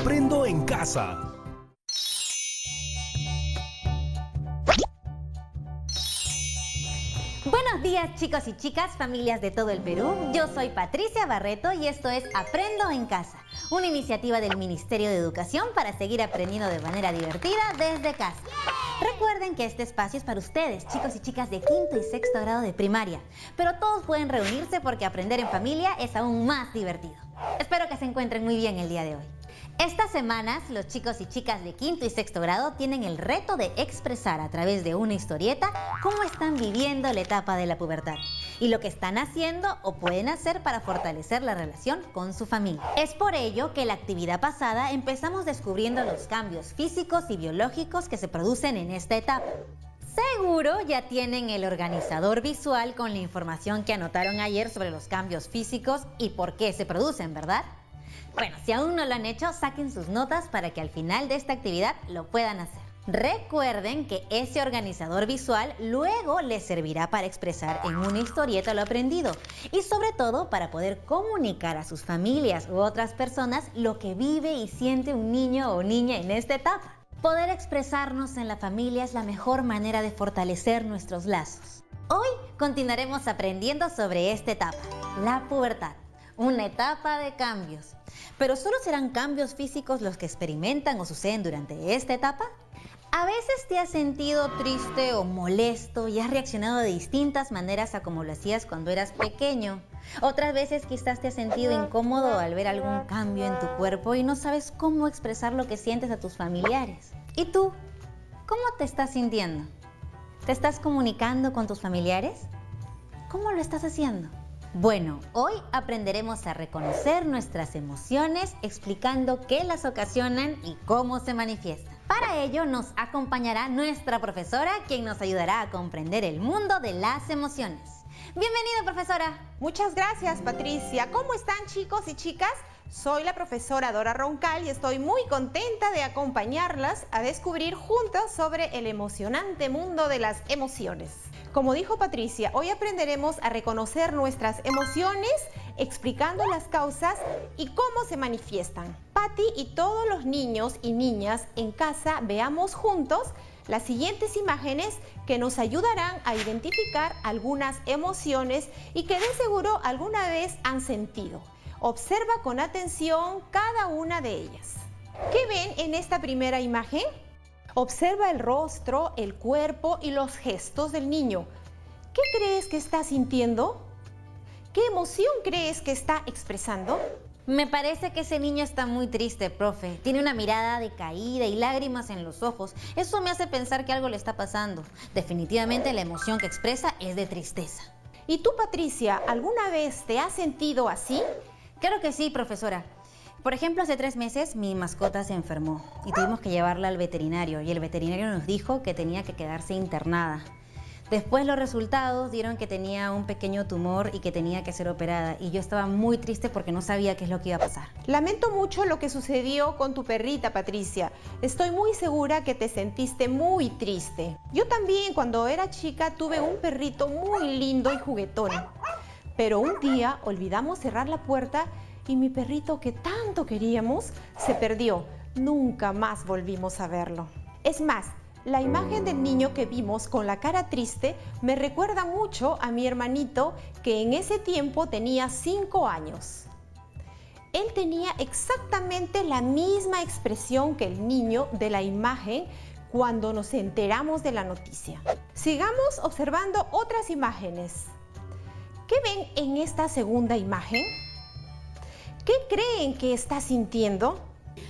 Aprendo en casa. Buenos días, chicos y chicas, familias de todo el Perú. Yo soy Patricia Barreto y esto es Aprendo en Casa, una iniciativa del Ministerio de Educación para seguir aprendiendo de manera divertida desde casa. Recuerden que este espacio es para ustedes, chicos y chicas de quinto y sexto grado de primaria, pero todos pueden reunirse porque aprender en familia es aún más divertido. Espero que se encuentren muy bien el día de hoy. Estas semanas, los chicos y chicas de quinto y sexto grado tienen el reto de expresar a través de una historieta cómo están viviendo la etapa de la pubertad y lo que están haciendo o pueden hacer para fortalecer la relación con su familia. Es por ello que la actividad pasada empezamos descubriendo los cambios físicos y biológicos que se producen en esta etapa. Seguro ya tienen el organizador visual con la información que anotaron ayer sobre los cambios físicos y por qué se producen, ¿verdad? Bueno, si aún no lo han hecho, saquen sus notas para que al final de esta actividad lo puedan hacer. Recuerden que ese organizador visual luego les servirá para expresar en una historieta lo aprendido y sobre todo para poder comunicar a sus familias u otras personas lo que vive y siente un niño o niña en esta etapa. Poder expresarnos en la familia es la mejor manera de fortalecer nuestros lazos. Hoy continuaremos aprendiendo sobre esta etapa, la pubertad. Una etapa de cambios. ¿Pero solo serán cambios físicos los que experimentan o suceden durante esta etapa? ¿A veces te has sentido triste o molesto y has reaccionado de distintas maneras a como lo hacías cuando eras pequeño? Otras veces quizás te has sentido incómodo al ver algún cambio en tu cuerpo y no sabes cómo expresar lo que sientes a tus familiares. ¿Y tú? ¿Cómo te estás sintiendo? ¿Te estás comunicando con tus familiares? ¿Cómo lo estás haciendo? Bueno, hoy aprenderemos a reconocer nuestras emociones explicando qué las ocasionan y cómo se manifiestan. Para ello nos acompañará nuestra profesora, quien nos ayudará a comprender el mundo de las emociones. Bienvenida, profesora. Muchas gracias, Patricia. ¿Cómo están, chicos y chicas? Soy la profesora Dora Roncal y estoy muy contenta de acompañarlas a descubrir juntas sobre el emocionante mundo de las emociones. Como dijo Patricia, hoy aprenderemos a reconocer nuestras emociones, explicando las causas y cómo se manifiestan. Pati y todos los niños y niñas en casa veamos juntos las siguientes imágenes que nos ayudarán a identificar algunas emociones y que de seguro alguna vez han sentido. Observa con atención cada una de ellas. ¿Qué ven en esta primera imagen? Observa el rostro, el cuerpo y los gestos del niño. ¿Qué crees que está sintiendo? ¿Qué emoción crees que está expresando? Me parece que ese niño está muy triste, profe. Tiene una mirada decaída y lágrimas en los ojos. Eso me hace pensar que algo le está pasando. Definitivamente la emoción que expresa es de tristeza. ¿Y tú, Patricia, alguna vez te has sentido así? Claro que sí, profesora. Por ejemplo, hace 3 meses mi mascota se enfermó y tuvimos que llevarla al veterinario y el veterinario nos dijo que tenía que quedarse internada. Después los resultados dieron que tenía un pequeño tumor y que tenía que ser operada y yo estaba muy triste porque no sabía qué es lo que iba a pasar. Lamento mucho lo que sucedió con tu perrita, Patricia. Estoy muy segura que te sentiste muy triste. Yo también, cuando era chica, tuve un perrito muy lindo y juguetón. Pero un día olvidamos cerrar la puerta y mi perrito que tanto queríamos se perdió. Nunca más volvimos a verlo. Es más, la imagen del niño que vimos con la cara triste me recuerda mucho a mi hermanito que en ese tiempo tenía 5 años. Él tenía exactamente la misma expresión que el niño de la imagen cuando nos enteramos de la noticia. Sigamos observando otras imágenes. ¿Qué ven en esta segunda imagen? ¿Qué creen que está sintiendo?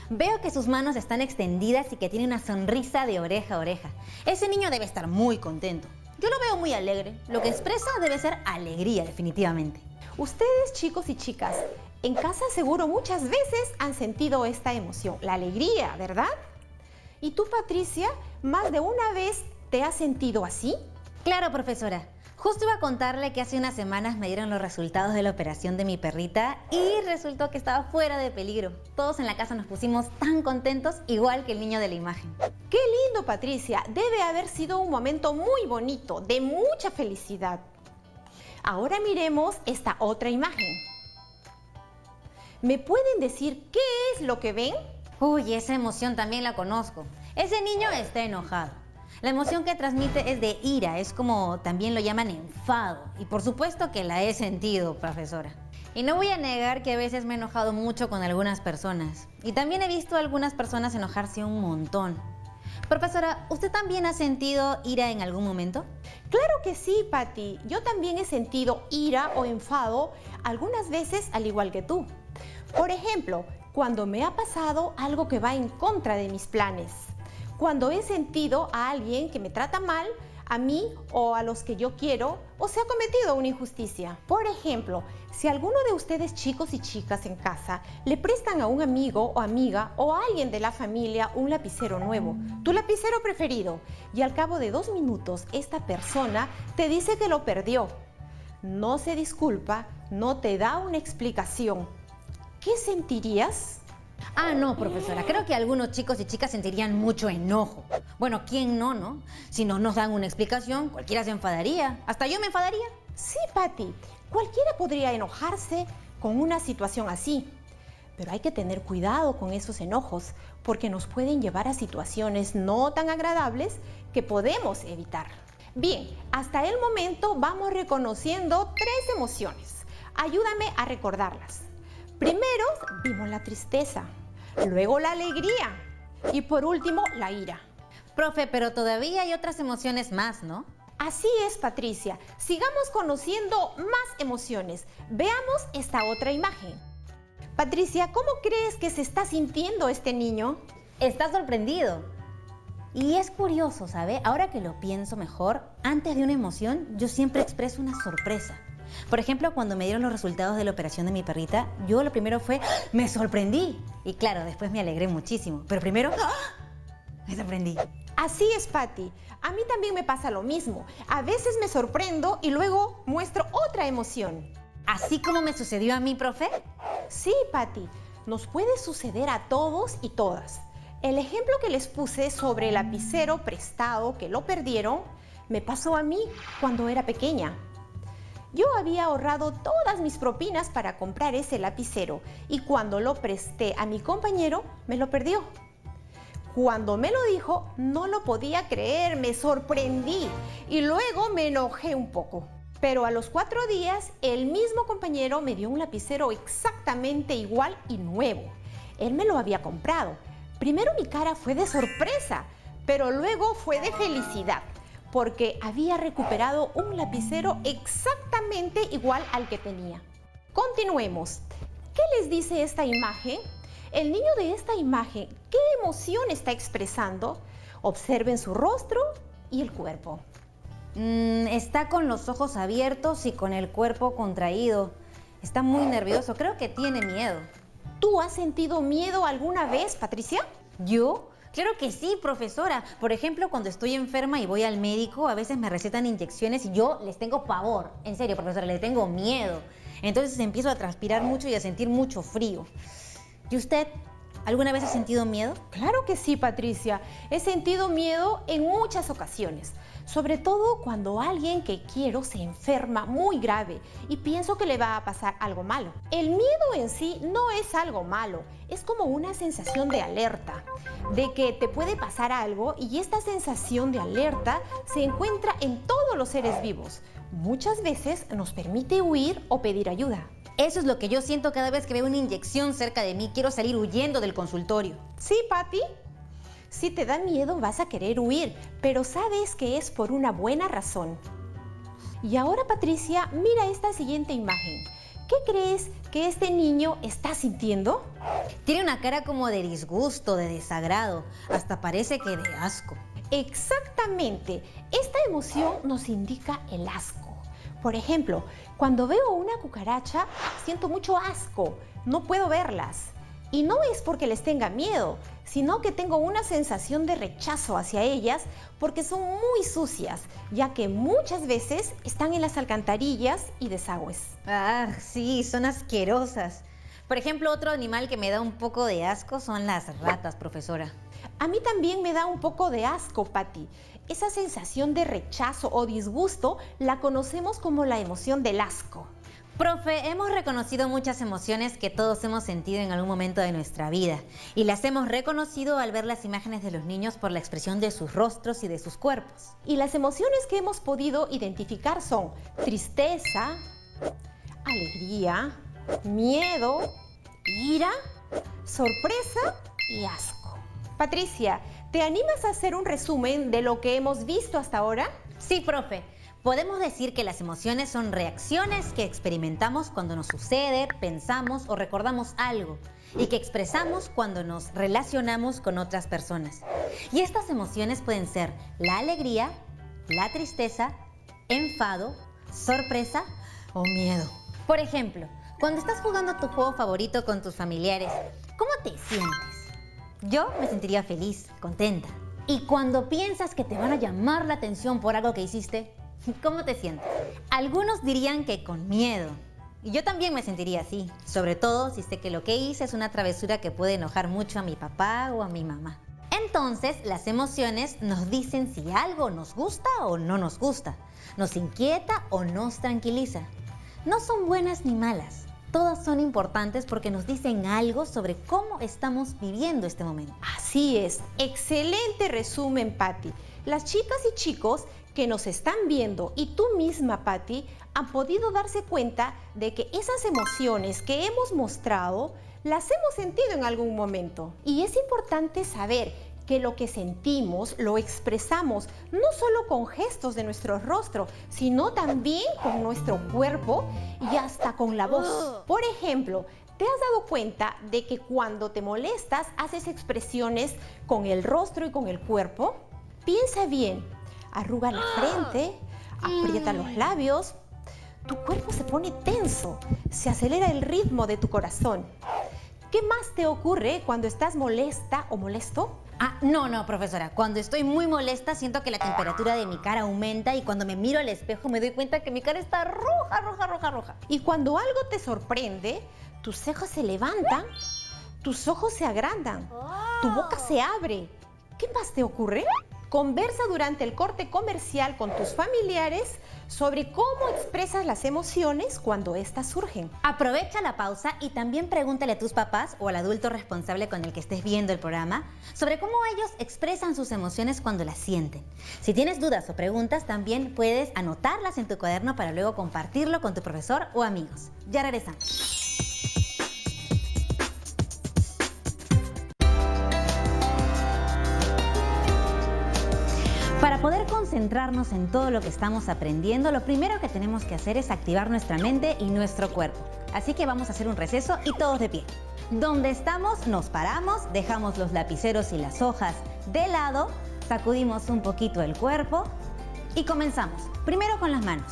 Veo que sus manos están extendidas y que tiene una sonrisa de oreja a oreja. Ese niño debe estar muy contento. Yo lo veo muy alegre. Lo que expresa debe ser alegría, definitivamente. Ustedes, chicos y chicas, en casa seguro muchas veces han sentido esta emoción, la alegría, ¿verdad? ¿Y tú, Patricia, más de una vez te has sentido así? Claro, profesora. Justo iba a contarle que hace unas semanas me dieron los resultados de la operación de mi perrita y resultó que estaba fuera de peligro. Todos en la casa nos pusimos tan contentos, igual que el niño de la imagen. ¡Qué lindo, Patricia! Debe haber sido un momento muy bonito, de mucha felicidad. Ahora miremos esta otra imagen. ¿Me pueden decir qué es lo que ven? Uy, esa emoción también la conozco. Ese niño está enojado. La emoción que transmite es de ira, es como también lo llaman enfado. Y por supuesto que la he sentido, profesora. Y no voy a negar que a veces me he enojado mucho con algunas personas. Y también he visto a algunas personas enojarse un montón. Profesora, ¿usted también ha sentido ira en algún momento? Claro que sí, Patti. Yo también he sentido ira o enfado algunas veces al igual que tú. Por ejemplo, cuando me ha pasado algo que va en contra de mis planes. Cuando he sentido a alguien que me trata mal, a mí o a los que yo quiero, o se ha cometido una injusticia. Por ejemplo, si alguno de ustedes chicos y chicas en casa le prestan a un amigo o amiga o a alguien de la familia un lapicero nuevo, tu lapicero preferido, y al cabo de 2 minutos esta persona te dice que lo perdió, no se disculpa, no te da una explicación, ¿qué sentirías? Ah, no, profesora. Creo que algunos chicos y chicas sentirían mucho enojo. Bueno, ¿quién no, no? Si no nos dan una explicación, cualquiera se enfadaría. Hasta yo me enfadaría. Sí, Patti. Cualquiera podría enojarse con una situación así. Pero hay que tener cuidado con esos enojos porque nos pueden llevar a situaciones no tan agradables que podemos evitar. Bien, hasta el momento vamos reconociendo 3 emociones. Ayúdame a recordarlas. Primero vimos la tristeza, luego la alegría y por último la ira. Profe, pero todavía hay otras emociones más, ¿no? Así es, Patricia. Sigamos conociendo más emociones. Veamos esta otra imagen. Patricia, ¿cómo crees que se está sintiendo este niño? Está sorprendido. Y es curioso, ¿sabe? Ahora que lo pienso mejor, antes de una emoción, yo siempre expreso una sorpresa. Por ejemplo, cuando me dieron los resultados de la operación de mi perrita, yo lo primero fue, me sorprendí. Y claro, después me alegré muchísimo. Pero primero, me sorprendí. Así es, Patti. A mí también me pasa lo mismo. A veces me sorprendo y luego muestro otra emoción. ¿Así como me sucedió a mí, profe? Sí, Patti. Nos puede suceder a todos y todas. El ejemplo que les puse sobre el lapicero prestado que lo perdieron, me pasó a mí cuando era pequeña. Yo había ahorrado todas mis propinas para comprar ese lapicero y cuando lo presté a mi compañero, me lo perdió. Cuando me lo dijo, no lo podía creer, me sorprendí y luego me enojé un poco. Pero a los 4 días, el mismo compañero me dio un lapicero exactamente igual y nuevo. Él me lo había comprado. Primero mi cara fue de sorpresa, pero luego fue de felicidad, porque había recuperado un lapicero exactamente igual al que tenía. Continuemos. ¿Qué les dice esta imagen? El niño de esta imagen, ¿qué emoción está expresando? Observen su rostro y el cuerpo. Está con los ojos abiertos y con el cuerpo contraído. Está muy nervioso, creo que tiene miedo. ¿Tú has sentido miedo alguna vez, Patricia? ¿Yo? Claro que sí, profesora. Por ejemplo, cuando estoy enferma y voy al médico, a veces me recetan inyecciones y yo les tengo pavor. En serio, profesora, les tengo miedo. Entonces empiezo a transpirar mucho y a sentir mucho frío. ¿Y usted alguna vez ha sentido miedo? Claro que sí, Patricia. He sentido miedo en muchas ocasiones. Sobre todo cuando alguien que quiero se enferma muy grave y pienso que le va a pasar algo malo. El miedo en sí no es algo malo, es como una sensación de alerta, de que te puede pasar algo y esta sensación de alerta se encuentra en todos los seres vivos. Muchas veces nos permite huir o pedir ayuda. Eso es lo que yo siento cada vez que veo una inyección cerca de mí. Quiero salir huyendo del consultorio. ¿Sí, Patti? Si te da miedo vas a querer huir, pero sabes que es por una buena razón. Y ahora, Patricia, mira esta siguiente imagen. ¿Qué crees que este niño está sintiendo? Tiene una cara como de disgusto, de desagrado, hasta parece que de asco. Exactamente, esta emoción nos indica el asco. Por ejemplo, cuando veo una cucaracha, siento mucho asco, no puedo verlas. Y no es porque les tenga miedo, sino que tengo una sensación de rechazo hacia ellas porque son muy sucias, ya que muchas veces están en las alcantarillas y desagües. Ah, sí, son asquerosas. Por ejemplo, otro animal que me da un poco de asco son las ratas, profesora. A mí también me da un poco de asco, Patti. Esa sensación de rechazo o disgusto la conocemos como la emoción del asco. Profe, hemos reconocido muchas emociones que todos hemos sentido en algún momento de nuestra vida y las hemos reconocido al ver las imágenes de los niños por la expresión de sus rostros y de sus cuerpos. Y las emociones que hemos podido identificar son tristeza, alegría, miedo, ira, sorpresa y asco. Patricia, ¿te animas a hacer un resumen de lo que hemos visto hasta ahora? Sí, profe. Podemos decir que las emociones son reacciones que experimentamos cuando nos sucede, pensamos o recordamos algo y que expresamos cuando nos relacionamos con otras personas. Y estas emociones pueden ser la alegría, la tristeza, enfado, sorpresa o miedo. Por ejemplo, cuando estás jugando tu juego favorito con tus familiares, ¿cómo te sientes? Yo me sentiría feliz, contenta. Y cuando piensas que te van a llamar la atención por algo que hiciste, ¿cómo te sientes? Algunos dirían que con miedo. Y yo también me sentiría así, sobre todo si sé que lo que hice es una travesura que puede enojar mucho a mi papá o a mi mamá. Entonces, las emociones nos dicen si algo nos gusta o no nos gusta, nos inquieta o nos tranquiliza. No son buenas ni malas. Todas son importantes porque nos dicen algo sobre cómo estamos viviendo este momento. Así es, excelente resumen, Patti. Las chicas y chicos que nos están viendo y tú misma, Patti, han podido darse cuenta de que esas emociones que hemos mostrado las hemos sentido en algún momento. Y es importante saber que lo que sentimos lo expresamos no solo con gestos de nuestro rostro, sino también con nuestro cuerpo y hasta con la voz. Por ejemplo, ¿te has dado cuenta de que cuando te molestas haces expresiones con el rostro y con el cuerpo? Piensa bien, arruga la frente, aprieta los labios, tu cuerpo se pone tenso, se acelera el ritmo de tu corazón. ¿Qué más te ocurre cuando estás molesta o molesto? No, profesora. Cuando estoy muy molesta siento que la temperatura de mi cara aumenta y cuando me miro al espejo me doy cuenta que mi cara está roja. Y cuando algo te sorprende, tus cejas se levantan, tus ojos se agrandan, tu boca se abre. ¿Qué más te ocurre? Conversa durante el corte comercial con tus familiares sobre cómo expresas las emociones cuando éstas surgen. Aprovecha la pausa y también pregúntale a tus papás o al adulto responsable con el que estés viendo el programa sobre cómo ellos expresan sus emociones cuando las sienten. Si tienes dudas o preguntas, también puedes anotarlas en tu cuaderno para luego compartirlo con tu profesor o amigos. Ya regresamos. Para poder concentrarnos en todo lo que estamos aprendiendo, lo primero que tenemos que hacer es activar nuestra mente y nuestro cuerpo. Así que vamos a hacer un receso y todos de pie. Donde estamos, nos paramos, dejamos los lapiceros y las hojas de lado, sacudimos un poquito el cuerpo y comenzamos. Primero con las manos.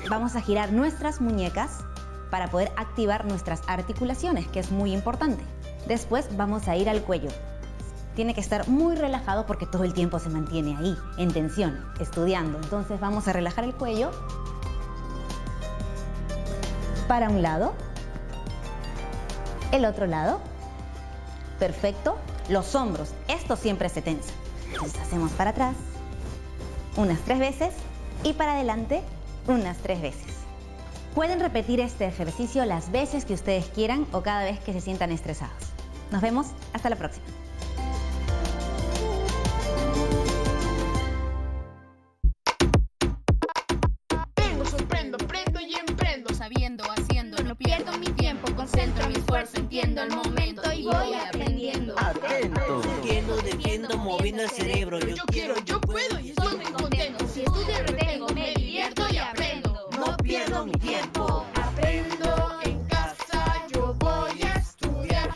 Vamos a girar nuestras muñecas para poder activar nuestras articulaciones, que es muy importante. Después vamos a ir al cuello. Tiene que estar muy relajado porque todo el tiempo se mantiene ahí, en tensión, estudiando. Entonces vamos a relajar el cuello. Para un lado. El otro lado. Perfecto. Los hombros, estos siempre se tensan. Entonces hacemos para atrás unas 3 veces y para adelante unas 3 veces. Pueden repetir este ejercicio las veces que ustedes quieran o cada vez que se sientan estresados. Nos vemos. Hasta la próxima. Haciendo, no pierdo mi tiempo, concentro mi esfuerzo, entiendo el momento y voy aprendiendo. Atento, entiendo, defiendo, moviendo el cerebro. Yo quiero, yo puedo y estoy muy contento. Si estudio, retengo, me divierto y aprendo. No pierdo mi tiempo. Aprendo en casa, yo voy a estudiar.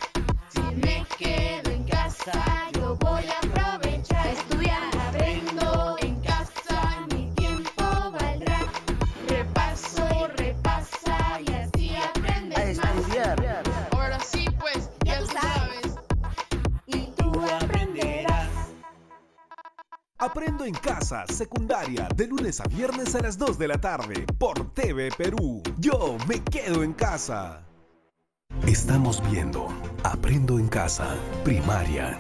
Si me quedo en casa, yo voy a aprovechar. Estudiar, aprendo en casa, mi tiempo valdrá. Repaso. Y así aprendes A estudiar. Ahora sí, pues, ya tú sabes. Y tú aprenderás. Aprendo en casa, secundaria, de lunes a viernes a las 2 de la tarde, por TV Perú. Yo me quedo en casa. Estamos viendo Aprendo en casa, primaria.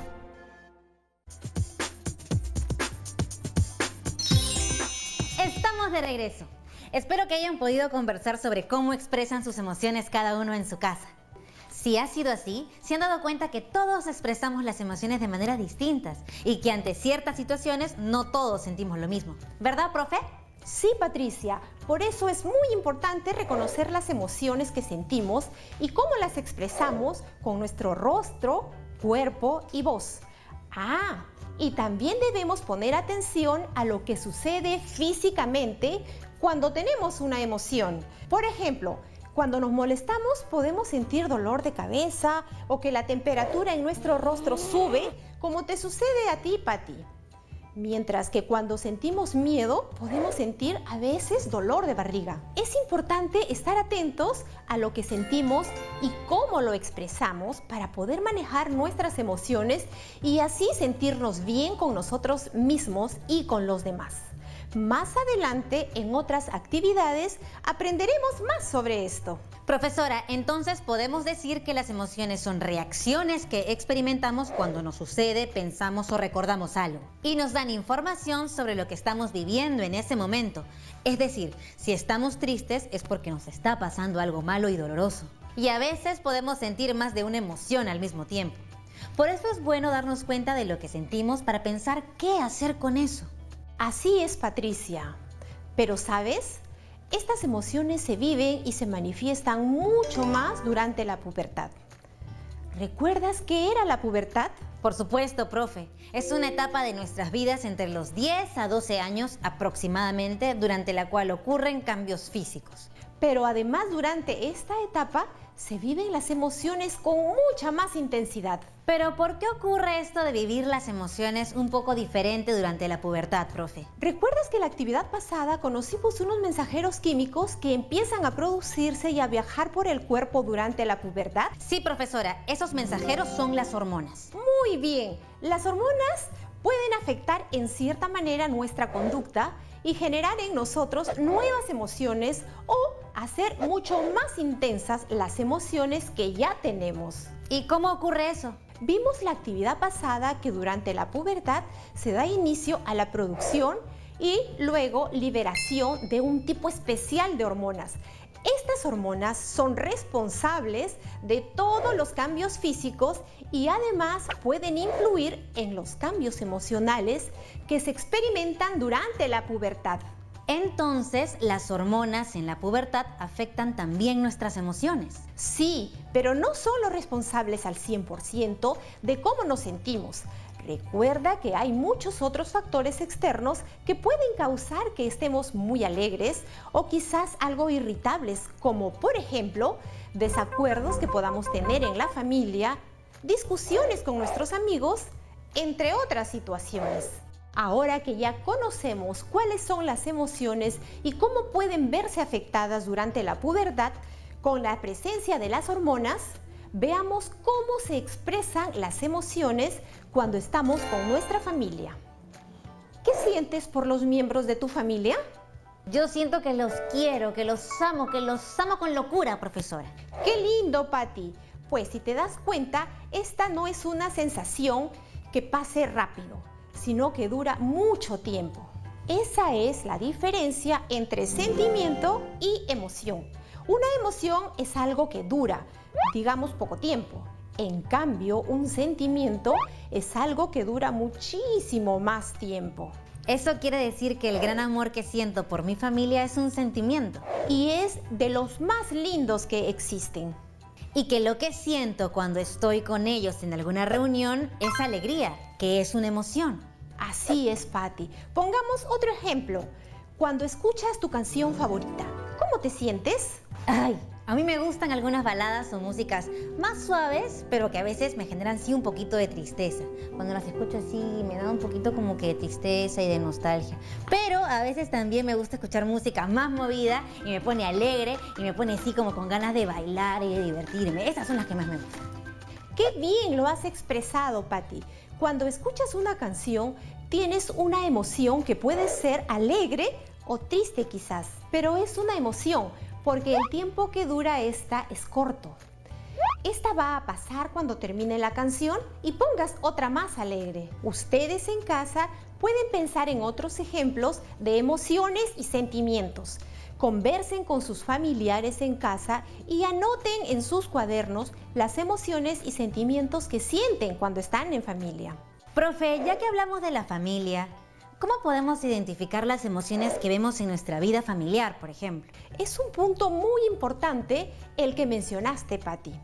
Estamos de regreso. Espero que hayan podido conversar sobre cómo expresan sus emociones cada uno en su casa. Si ha sido así, se han dado cuenta que todos expresamos las emociones de maneras distintas y que ante ciertas situaciones no todos sentimos lo mismo. ¿Verdad, profe? Sí, Patricia, por eso es muy importante reconocer las emociones que sentimos y cómo las expresamos con nuestro rostro, cuerpo y voz. Y también debemos poner atención a lo que sucede físicamente cuando tenemos una emoción. Por ejemplo, cuando nos molestamos podemos sentir dolor de cabeza o que la temperatura en nuestro rostro sube, como te sucede a ti, Pati. Mientras que cuando sentimos miedo podemos sentir a veces dolor de barriga. Es importante estar atentos a lo que sentimos y cómo lo expresamos para poder manejar nuestras emociones y así sentirnos bien con nosotros mismos y con los demás. Más adelante, en otras actividades, aprenderemos más sobre esto. Profesora, entonces podemos decir que las emociones son reacciones que experimentamos cuando nos sucede, pensamos o recordamos algo. Y nos dan información sobre lo que estamos viviendo en ese momento. Es decir, si estamos tristes es porque nos está pasando algo malo y doloroso. Y a veces podemos sentir más de una emoción al mismo tiempo. Por eso es bueno darnos cuenta de lo que sentimos para pensar qué hacer con eso. Así es, Patricia. Pero, ¿sabes? Estas emociones se viven y se manifiestan mucho más durante la pubertad. ¿Recuerdas qué era la pubertad? Por supuesto, profe. Es una etapa de nuestras vidas entre los 10 a 12 años aproximadamente, durante la cual ocurren cambios físicos. Pero además, durante esta etapa se viven las emociones con mucha más intensidad. Pero ¿por qué ocurre esto de vivir las emociones un poco diferente durante la pubertad, profe? ¿Recuerdas que en la actividad pasada conocimos unos mensajeros químicos que empiezan a producirse y a viajar por el cuerpo durante la pubertad? Sí, profesora, esos mensajeros son las hormonas. Muy bien, las hormonas pueden afectar en cierta manera nuestra conducta y generar en nosotros nuevas emociones o hacer mucho más intensas las emociones que ya tenemos. ¿Y cómo ocurre eso? Vimos la actividad pasada que durante la pubertad se da inicio a la producción y luego liberación de un tipo especial de hormonas. Estas hormonas son responsables de todos los cambios físicos y además pueden influir en los cambios emocionales que se experimentan durante la pubertad. Entonces, las hormonas en la pubertad afectan también nuestras emociones. Sí, pero no son los responsables al 100% de cómo nos sentimos. Recuerda que hay muchos otros factores externos que pueden causar que estemos muy alegres o quizás algo irritables, como por ejemplo, desacuerdos que podamos tener en la familia, discusiones con nuestros amigos, entre otras situaciones. Ahora que ya conocemos cuáles son las emociones y cómo pueden verse afectadas durante la pubertad con la presencia de las hormonas, veamos cómo se expresan las emociones cuando estamos con nuestra familia. ¿Qué sientes por los miembros de tu familia? Yo siento que los quiero, que los amo con locura, profesora. ¡Qué lindo, Pati! Pues si te das cuenta, esta no es una sensación que pase rápido, sino que dura mucho tiempo. Esa es la diferencia entre sentimiento y emoción. Una emoción es algo que dura, digamos, poco tiempo. En cambio, un sentimiento es algo que dura muchísimo más tiempo. Eso quiere decir que el gran amor que siento por mi familia es un sentimiento. Y es de los más lindos que existen. Y que lo que siento cuando estoy con ellos en alguna reunión es alegría, que es una emoción. Así es, Pati. Pongamos otro ejemplo. Cuando escuchas tu canción favorita, ¿cómo te sientes? Ay, a mí me gustan algunas baladas o músicas más suaves, pero que a veces me generan sí un poquito de tristeza. Cuando las escucho así me da un poquito como que de tristeza y de nostalgia. Pero a veces también me gusta escuchar música más movida y me pone alegre y me pone así como con ganas de bailar y de divertirme. Esas son las que más me gustan. ¡Qué bien lo has expresado, Pati! Cuando escuchas una canción, tienes una emoción que puede ser alegre o triste quizás, pero es una emoción porque el tiempo que dura esta es corto. Esta va a pasar cuando termine la canción y pongas otra más alegre. Ustedes en casa pueden pensar en otros ejemplos de emociones y sentimientos, Conversen con sus familiares en casa y anoten en sus cuadernos las emociones y sentimientos que sienten cuando están en familia. Profe, ya que hablamos de la familia, ¿cómo podemos identificar las emociones que vemos en nuestra vida familiar, por ejemplo? Es un punto muy importante el que mencionaste, Patti.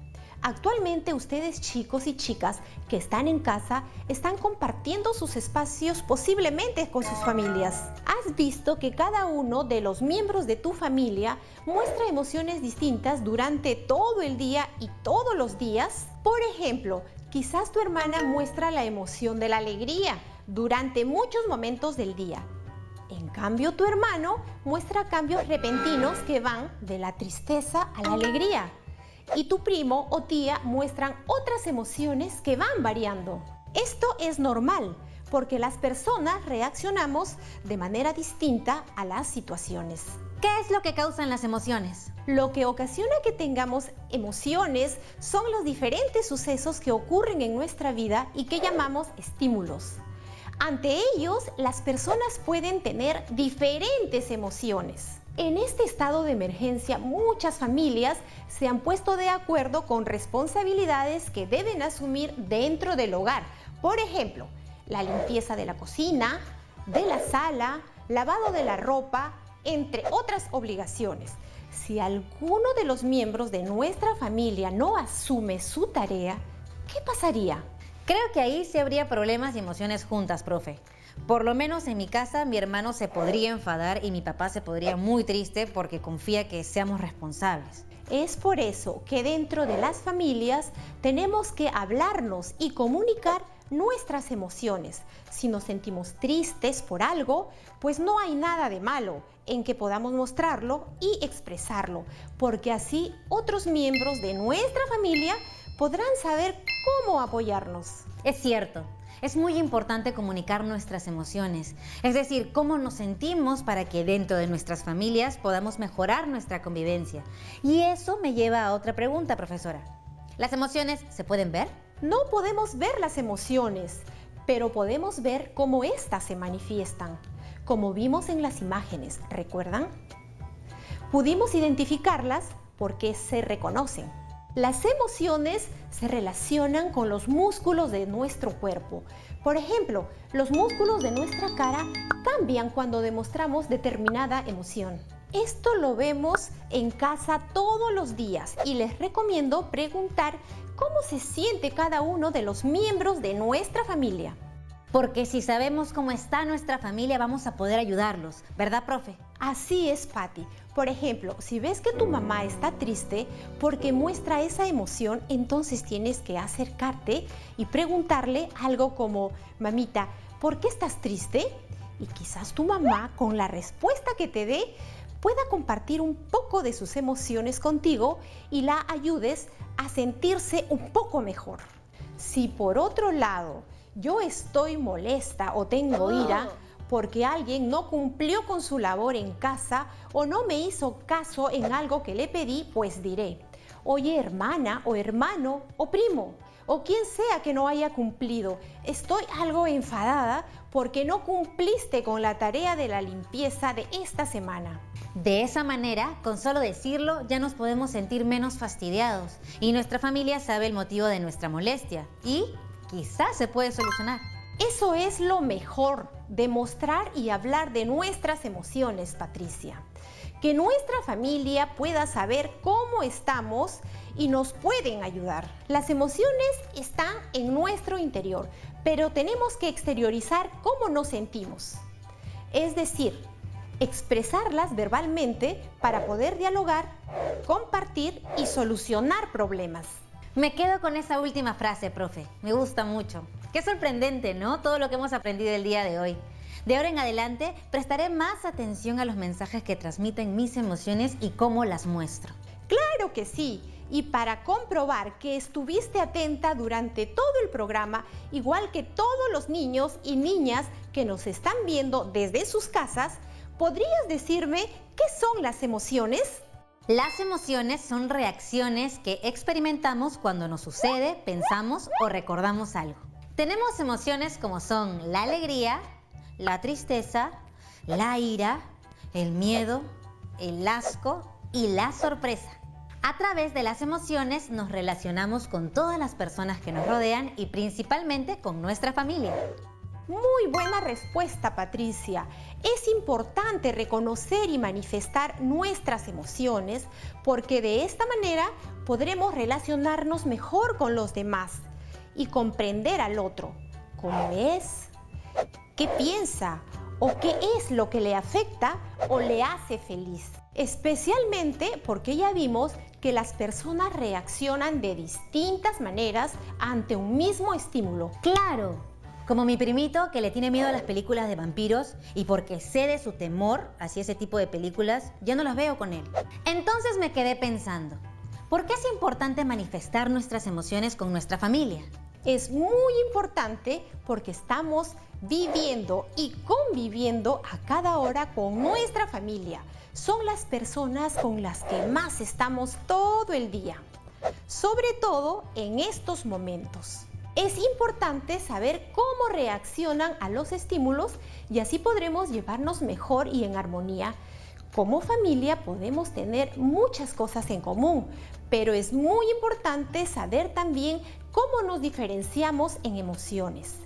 Actualmente ustedes, chicos y chicas que están en casa, están compartiendo sus espacios posiblemente con sus familias. ¿Has visto que cada uno de los miembros de tu familia muestra emociones distintas durante todo el día y todos los días? Por ejemplo, quizás tu hermana muestra la emoción de la alegría durante muchos momentos del día. En cambio, tu hermano muestra cambios repentinos que van de la tristeza a la alegría. Y tu primo o tía muestran otras emociones que van variando. Esto es normal porque las personas reaccionamos de manera distinta a las situaciones. ¿Qué es lo que causan las emociones? Lo que ocasiona que tengamos emociones son los diferentes sucesos que ocurren en nuestra vida y que llamamos estímulos. Ante ellos, las personas pueden tener diferentes emociones. En este estado de emergencia, muchas familias se han puesto de acuerdo con responsabilidades que deben asumir dentro del hogar. Por ejemplo, la limpieza de la cocina, de la sala, lavado de la ropa, entre otras obligaciones. Si alguno de los miembros de nuestra familia no asume su tarea, ¿qué pasaría? Creo que ahí sí habría problemas y emociones juntas, profe. Por lo menos en mi casa mi hermano se podría enfadar y mi papá se podría muy triste porque confía que seamos responsables. Es por eso que dentro de las familias tenemos que hablarnos y comunicar nuestras emociones. Si nos sentimos tristes por algo, pues no hay nada de malo en que podamos mostrarlo y expresarlo, porque así otros miembros de nuestra familia podrán saber cómo apoyarnos. Es cierto. Es muy importante comunicar nuestras emociones, es decir, cómo nos sentimos para que dentro de nuestras familias podamos mejorar nuestra convivencia. Y eso me lleva a otra pregunta, profesora. ¿Las emociones se pueden ver? No podemos ver las emociones, pero podemos ver cómo éstas se manifiestan, como vimos en las imágenes, ¿recuerdan? Pudimos identificarlas porque se reconocen. Las emociones se relacionan con los músculos de nuestro cuerpo. Por ejemplo, los músculos de nuestra cara cambian cuando demostramos determinada emoción. Esto lo vemos en casa todos los días y les recomiendo preguntar cómo se siente cada uno de los miembros de nuestra familia. Porque si sabemos cómo está nuestra familia, vamos a poder ayudarlos, ¿verdad, profe? Así es, Patti. Por ejemplo, si ves que tu mamá está triste porque muestra esa emoción, entonces tienes que acercarte y preguntarle algo como: mamita, ¿por qué estás triste? Y quizás tu mamá, con la respuesta que te dé, pueda compartir un poco de sus emociones contigo y la ayudes a sentirse un poco mejor. Si por otro lado yo estoy molesta o tengo ira porque alguien no cumplió con su labor en casa o no me hizo caso en algo que le pedí, pues diré: oye, hermana o hermano o primo o quien sea que no haya cumplido, estoy algo enfadada porque no cumpliste con la tarea de la limpieza de esta semana. De esa manera, con solo decirlo, ya nos podemos sentir menos fastidiados y nuestra familia sabe el motivo de nuestra molestia y quizás se puede solucionar. Eso es lo mejor, demostrar y hablar de nuestras emociones, Patricia. Que nuestra familia pueda saber cómo estamos y nos pueden ayudar. Las emociones están en nuestro interior, pero tenemos que exteriorizar cómo nos sentimos. Es decir, expresarlas verbalmente para poder dialogar, compartir y solucionar problemas. Me quedo con esa última frase, profe. Me gusta mucho. Qué sorprendente, ¿no? Todo lo que hemos aprendido el día de hoy. De ahora en adelante, prestaré más atención a los mensajes que transmiten mis emociones y cómo las muestro. ¡Claro que sí! Y para comprobar que estuviste atenta durante todo el programa, igual que todos los niños y niñas que nos están viendo desde sus casas, ¿podrías decirme qué son las emociones? Las emociones son reacciones que experimentamos cuando nos sucede, pensamos o recordamos algo. Tenemos emociones como son la alegría, la tristeza, la ira, el miedo, el asco y la sorpresa. A través de las emociones nos relacionamos con todas las personas que nos rodean y principalmente con nuestra familia. Muy buena respuesta, Patricia. Es importante reconocer y manifestar nuestras emociones porque de esta manera podremos relacionarnos mejor con los demás y comprender al otro, cómo es, qué piensa o qué es lo que le afecta o le hace feliz. Especialmente porque ya vimos que las personas reaccionan de distintas maneras ante un mismo estímulo. ¡Claro! Como mi primito que le tiene miedo a las películas de vampiros y porque sé de su temor hacia ese tipo de películas, ya no las veo con él. Entonces me quedé pensando, ¿por qué es importante manifestar nuestras emociones con nuestra familia? Es muy importante porque estamos viviendo y conviviendo a cada hora con nuestra familia. Son las personas con las que más estamos todo el día, sobre todo en estos momentos. Es importante saber cómo reaccionan a los estímulos y así podremos llevarnos mejor y en armonía. Como familia podemos tener muchas cosas en común, pero es muy importante saber también cómo nos diferenciamos en emociones.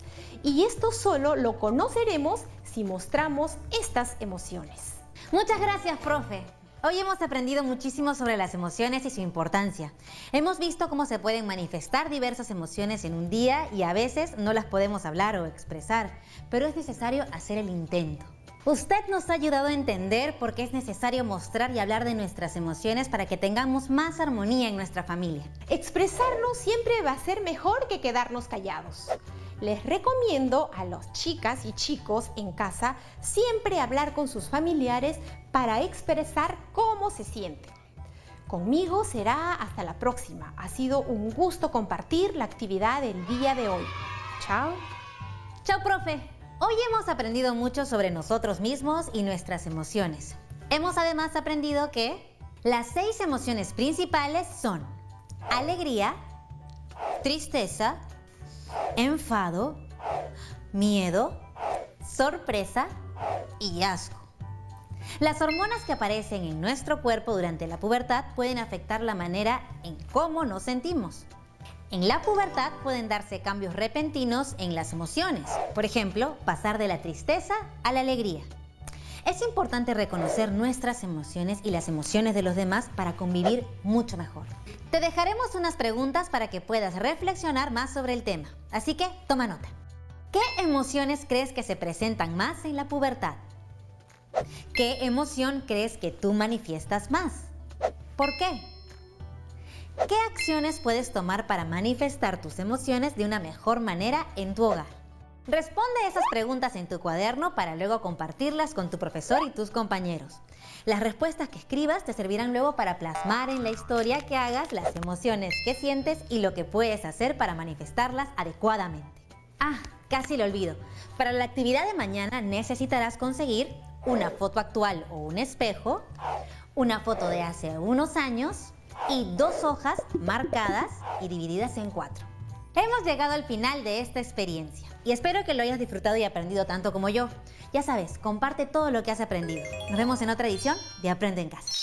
Y esto solo lo conoceremos si mostramos estas emociones. Muchas gracias, profe. Hoy hemos aprendido muchísimo sobre las emociones y su importancia. Hemos visto cómo se pueden manifestar diversas emociones en un día y a veces no las podemos hablar o expresar, pero es necesario hacer el intento. Usted nos ha ayudado a entender por qué es necesario mostrar y hablar de nuestras emociones para que tengamos más armonía en nuestra familia. Expresarnos siempre va a ser mejor que quedarnos callados. Les recomiendo a las chicas y chicos en casa siempre hablar con sus familiares para expresar cómo se sienten. Conmigo será hasta la próxima. Ha sido un gusto compartir la actividad del día de hoy. Chao. Chao, profe. Hoy hemos aprendido mucho sobre nosotros mismos y nuestras emociones. Hemos además aprendido que las 6 emociones principales son alegría, tristeza, enfado, miedo, sorpresa y asco. Las hormonas que aparecen en nuestro cuerpo durante la pubertad pueden afectar la manera en cómo nos sentimos. En la pubertad pueden darse cambios repentinos en las emociones, por ejemplo, pasar de la tristeza a la alegría. Es importante reconocer nuestras emociones y las emociones de los demás para convivir mucho mejor. Te dejaremos unas preguntas para que puedas reflexionar más sobre el tema, así que toma nota. ¿Qué emociones crees que se presentan más en la pubertad? ¿Qué emoción crees que tú manifiestas más? ¿Por qué? ¿Qué acciones puedes tomar para manifestar tus emociones de una mejor manera en tu hogar? Responde esas preguntas en tu cuaderno para luego compartirlas con tu profesor y tus compañeros. Las respuestas que escribas te servirán luego para plasmar en la historia que hagas las emociones que sientes y lo que puedes hacer para manifestarlas adecuadamente. Ah, casi lo olvido. Para la actividad de mañana necesitarás conseguir una foto actual o un espejo, una foto de hace unos años y 2 hojas marcadas y divididas en 4. Hemos llegado al final de esta experiencia y espero que lo hayas disfrutado y aprendido tanto como yo. Ya sabes, comparte todo lo que has aprendido. Nos vemos en otra edición de Aprende en Casa.